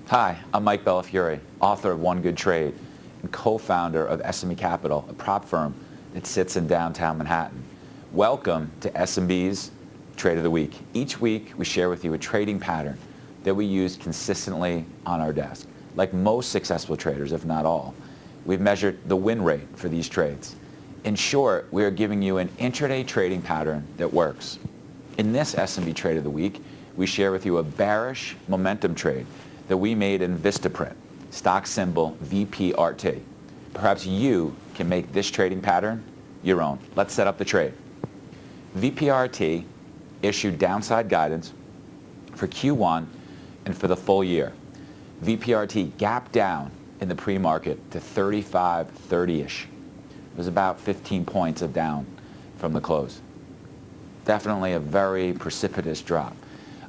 Hi, I'm Mike Bellafiore, author of One Good Trade and co-founder of SMB Capital, a prop firm that sits in downtown Manhattan. Welcome to SMB's Trade of the Week. Each week we share with you a trading pattern that we use consistently on our desk. Like most successful traders, if not all, we've measured the win rate for these trades. In short, we are giving you an intraday trading pattern that works. In this SMB Trade of the Week, we share with you a bearish momentum trade that we made in Vistaprint, stock symbol VPRT. Perhaps you can make this trading pattern your own. Let's set up the trade. VPRT issued downside guidance for Q1 and for the full year. VPRT gapped down in the pre-market to 35.30-ish. It was about 15 points of down from the close. Definitely a very precipitous drop.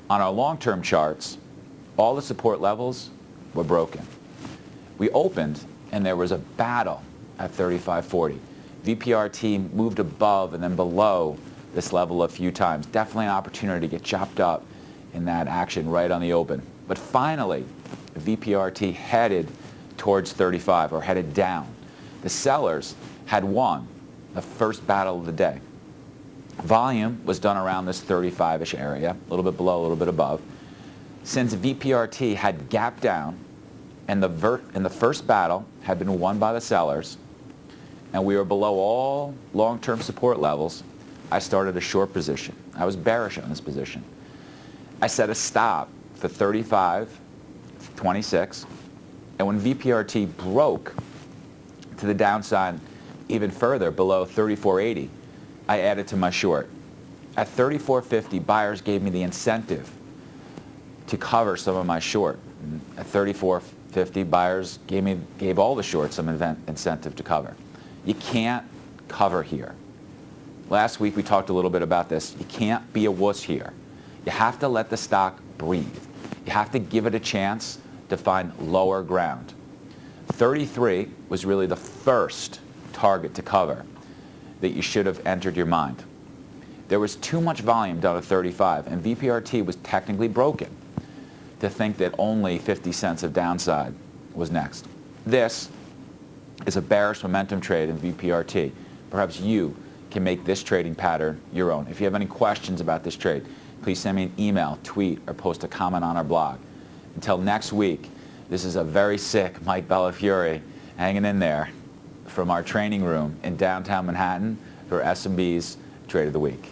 On our long-term charts, all the support levels were broken. We opened and there was a battle at 35.40. VPRT moved above and then below this level a few times. Definitely an opportunity to get chopped up in that action right on the open. But finally, VPRT headed towards 35 or headed down. The sellers had won the first battle of the day. Volume was done around this 35-ish area, a little bit below, a little bit above. Since VPRT had gapped down and the first battle had been won by the sellers and we were below all long-term support levels, I started a short position. I was bearish on this position. I set a stop for 35.26, and when VPRT broke to the downside even further below 34.80, I added to my short. At 34.50, buyers gave me the incentive to cover some of my short. At 34.50, buyers gave all the shorts some incentive to cover. You can't cover here. Last week we talked a little bit about this. You can't be a wuss here. You have to let the stock breathe. You have to give it a chance to find lower ground. 33 was really the first target to cover that you should have entered your mind. There was too much volume down at 35, and VPRT was technically broken to think that only 50 cents of downside was next. This is a bearish momentum trade in VPRT. Perhaps you can make this trading pattern your own. If you have any questions about this trade, please send me an email, tweet, or post a comment on our blog. Until next week, this is a very sick Mike Bellafiore hanging in there from our training room in downtown Manhattan for SMB's Trade of the Week.